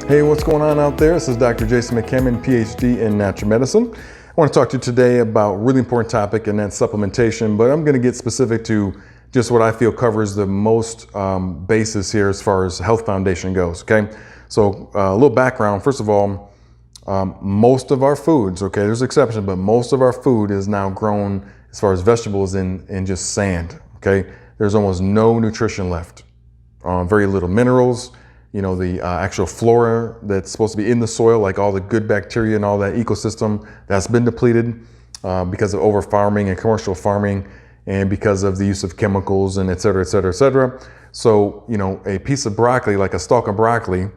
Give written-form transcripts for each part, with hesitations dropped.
Hey, what's going on out there? This is Dr. Jason McCammon, PhD in natural medicine. I want to talk to you today about a really important topic, and that's supplementation, but I'm going to get specific to just what I feel covers the most basis here as far as health foundation goes, okay? So a little background. First of all, most of our foods, okay, there's exceptions, but most of our food is now grown as far as vegetables in just sand, okay? There's almost no nutrition left, very little minerals. You know, the actual flora that's supposed to be in the soil, like all the good bacteria and all that ecosystem, that's been depleted because of over farming and commercial farming and because of the use of chemicals and et cetera, et cetera, et cetera. So, you know, a piece of broccoli, like a stalk of broccoli,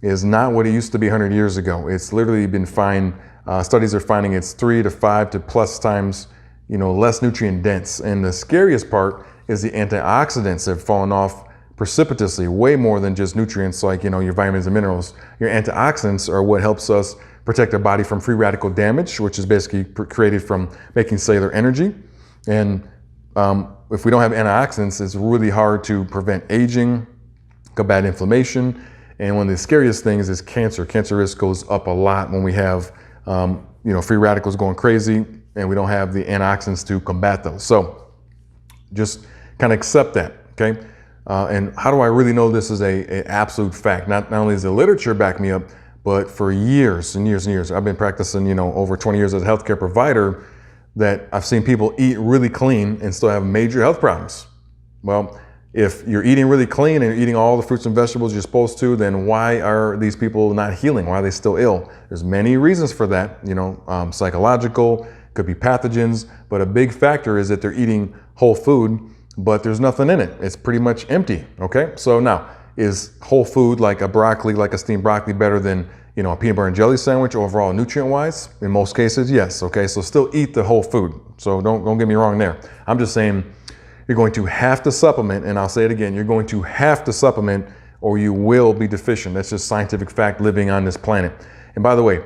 is not what it used to be 100 years ago. It's literally been studies are finding it's 3 to 5 to plus times, you know, less nutrient dense. And the scariest part is the antioxidants have fallen off precipitously, way more than just nutrients like, you know, your vitamins and minerals. Your antioxidants are what helps us protect our body from free radical damage, which is basically created from making cellular energy. And if we don't have antioxidants, it's really hard to prevent aging, combat inflammation. And one of the scariest things is cancer. Cancer risk goes up a lot when we have, you know, free radicals going crazy and we don't have the antioxidants to combat those. So just kind of accept that, okay? And how do I really know this is a absolute fact? Not only does the literature back me up, but for years and years and years, I've been practicing, you know, over 20 years as a healthcare provider, that I've seen people eat really clean and still have major health problems. Well, if you're eating really clean and you're eating all the fruits and vegetables you're supposed to, then why are these people not healing? Why are they still ill? There's many reasons for that, you know, psychological, could be pathogens, but a big factor is that they're eating whole food, but there's nothing in it. It's pretty much empty, okay? So now, is whole food like a broccoli, like a steamed broccoli, better than, you know, a peanut butter and jelly sandwich overall nutrient-wise? In most cases, yes, okay? So still eat the whole food. So don't get me wrong there. I'm just saying you're going to have to supplement, and I'll say it again, you're going to have to supplement or you will be deficient. That's just scientific fact living on this planet. And by the way,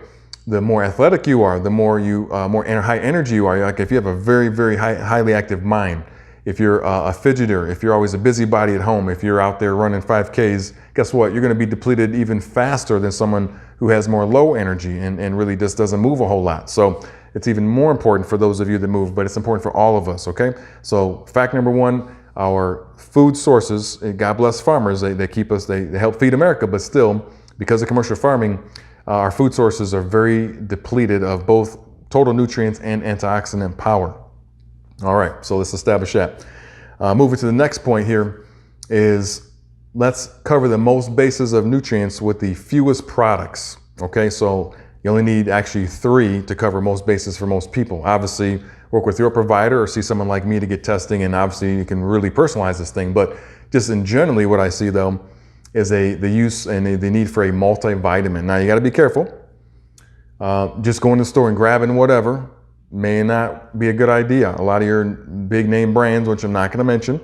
the more athletic you are, the more high energy you are, like if you have a very, very highly active mind, if you're a fidgeter, if you're always a busybody at home, if you're out there running 5Ks, guess what? You're going to be depleted even faster than someone who has more low energy and really just doesn't move a whole lot. So it's even more important for those of you that move, but it's important for all of us, okay? So fact number one, our food sources, God bless farmers, they keep us, they help feed America, but still, because of commercial farming, our food sources are very depleted of both total nutrients and antioxidant power. All right, so let's establish that. Moving to the next point here is let's cover the most bases of nutrients with the fewest products. Okay, so you only need actually 3 to cover most bases for most people. Obviously, work with your provider or see someone like me to get testing, and obviously you can really personalize this thing. But just in generally what I see though is the use and the need for a multivitamin. Now you got to be careful. Just going to the store and grabbing whatever may not be a good idea. A lot of your big name brands, which I'm not going to mention,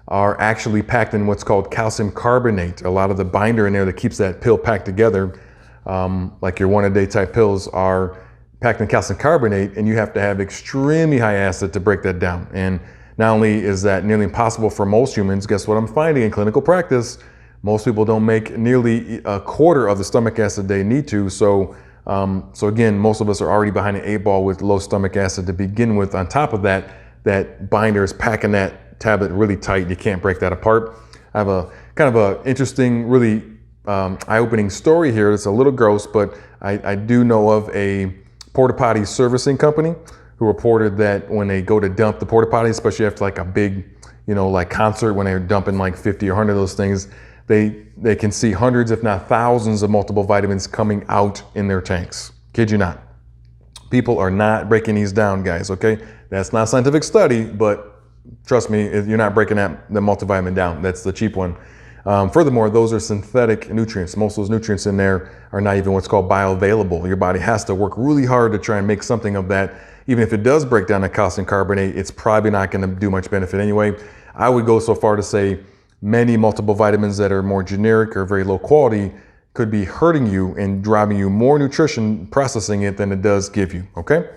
are actually packed in what's called calcium carbonate. A lot of the binder in there that keeps that pill packed together, like your 1-a-day type pills, are packed in calcium carbonate, and you have to have extremely high acid to break that down. And not only is that nearly impossible for most humans, guess what I'm finding in clinical practice? Most people don't make nearly a quarter of the stomach acid they need to. So again, most of us are already behind an 8 ball with low stomach acid to begin with. On top of that, that binder is packing that tablet really tight. You can't break that apart. I have a kind of a interesting, really eye-opening story here. It's a little gross, but I do know of a porta potty servicing company who reported that when they go to dump the porta potty, especially after like a big, you know, like concert, when they're dumping like 50 or 100 of those things, they can see hundreds, if not thousands, of multiple vitamins coming out in their tanks. Kid you not. People are not breaking these down, guys, okay? That's not a scientific study, but trust me, you're not breaking the multivitamin down. That's the cheap one. Furthermore, those are synthetic nutrients. Most of those nutrients in there are not even what's called bioavailable. Your body has to work really hard to try and make something of that. Even if it does break down the calcium carbonate, it's probably not going to do much benefit anyway. I would go so far to say many multiple vitamins that are more generic or very low quality could be hurting you and driving you more nutrition processing it than it does give you, okay?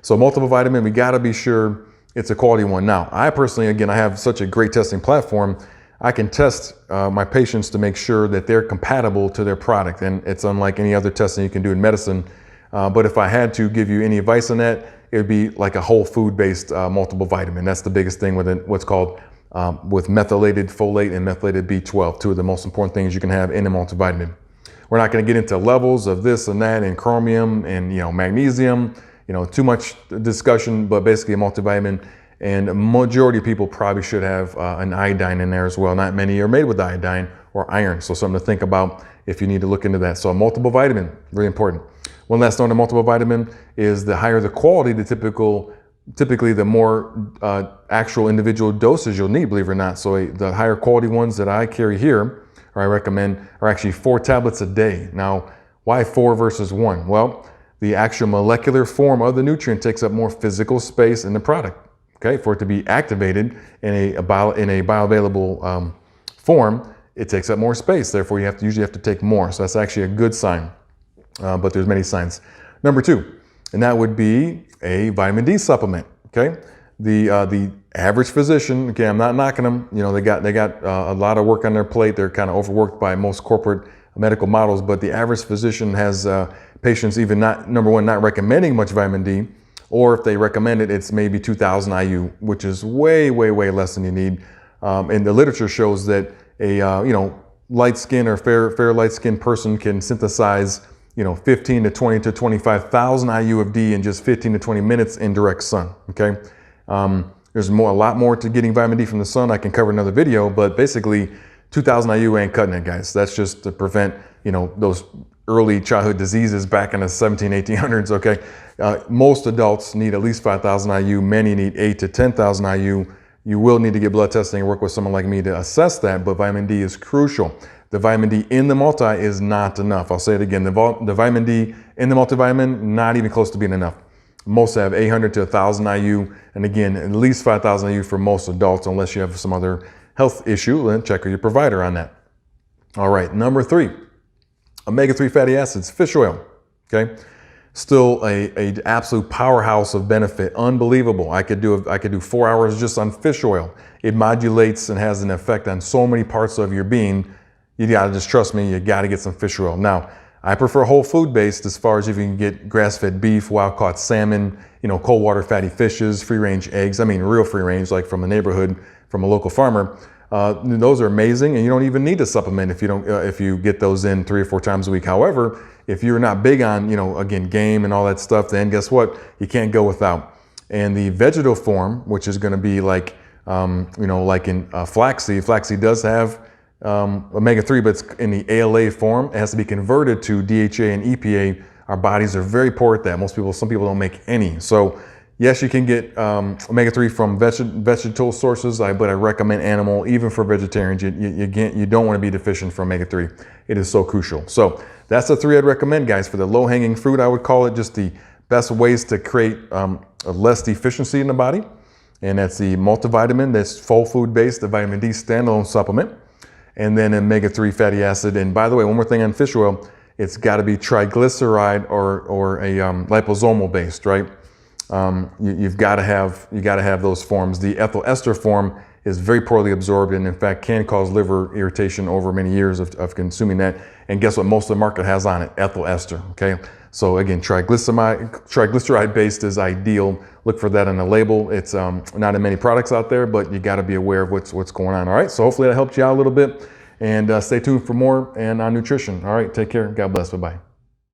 So multiple vitamin, we gotta be sure it's a quality one. Now, I personally, again, I have such a great testing platform. I can test my patients to make sure that they're compatible to their product, and it's unlike any other testing you can do in medicine. But if I had to give you any advice on that, it would be like a whole food-based multiple vitamin. That's the biggest thing with what's called with methylated folate and methylated B12, two of the most important things you can have in a multivitamin. We're not going to get into levels of this and that and chromium and magnesium, too much discussion, but basically a multivitamin. And a majority of people probably should have an iodine in there as well. Not many are made with iodine or iron, so something to think about if you need to look into that. So a multiple vitamin, really important. One last note on multiple vitamin is the higher the quality, typically the more actual individual doses you'll need, believe it or not. So the higher quality ones that I carry here, or I recommend, are actually 4 tablets a day. Now, why 4 versus 1? Well, the actual molecular form of the nutrient takes up more physical space in the product. Okay, for it to be activated in a bioavailable form, it takes up more space. Therefore, you usually have to take more. So that's actually a good sign. But there's many signs. Number 2, and that would be a vitamin D supplement. Okay, the average physician. Okay, I'm not knocking them. They got a lot of work on their plate. They're kind of overworked by most corporate medical models. But the average physician has patients even number one, not recommending much vitamin D. Or if they recommend it, it's maybe 2,000 IU, which is way, way, way less than you need. And the literature shows that a light skin or fair light skinned person can synthesize 15 to 20 to 25,000 IU of D in just 15 to 20 minutes in direct sun. Okay, there's a lot more to getting vitamin D from the sun. I can cover another video, but basically 2,000 IU ain't cutting it, guys. That's just to prevent those early childhood diseases back in the 1800s, okay? Most adults need at least 5,000 IU. Many need 8 to 10,000 IU. You will need to get blood testing and work with someone like me to assess that, but vitamin D is crucial. The vitamin D in the multi is not enough. I'll say it again. The vitamin D in the multivitamin, not even close to being enough. Most have 800 to 1,000 IU, and again, at least 5,000 IU for most adults, unless you have some other health issue, then check with your provider on that. All right, number 3. Omega-3 fatty acids, fish oil, okay? Still a absolute powerhouse of benefit, unbelievable. I could do 4 hours just on fish oil. It modulates and has an effect on so many parts of your being. You gotta just trust me, you gotta get some fish oil. Now, I prefer whole food based as far as if you can get grass-fed beef, wild-caught salmon, cold water fatty fishes, free-range eggs. I mean, real free-range, like from a neighborhood, from a local farmer. Those are amazing, and you don't even need to supplement if you get those in 3 or 4 times a week. However, if you're not big on again, game and all that stuff, then guess what? You can't go without. And the vegetal form, which is going to be like like in flaxseed. Flaxseed does have omega-3, but it's in the ALA form. It has to be converted to DHA and EPA. Our bodies are very poor at that. Some people don't make any. So yes, you can get omega-3 from vegetable sources, but I recommend animal, even for vegetarians. You don't want to be deficient from omega-3. It is so crucial. So that's the 3 I'd recommend, guys, for the low-hanging fruit. I would call it just the best ways to create less deficiency in the body. And that's the multivitamin, that's full food-based, the vitamin D standalone supplement, and then omega-3 fatty acid. And by the way, one more thing on fish oil, it's got to be triglyceride or a liposomal based, right? You got to have those forms. The ethyl ester form is very poorly absorbed and in fact can cause liver irritation over many years of consuming that. And guess what most of the market has on it? Ethyl ester, okay? So again, triglyceride based is ideal. Look for that on the label. It's not in many products out there, but you got to be aware of what's going on. All right, so hopefully that helped you out a little bit, and stay tuned for more and on nutrition. All right, take care. God bless. Bye-bye.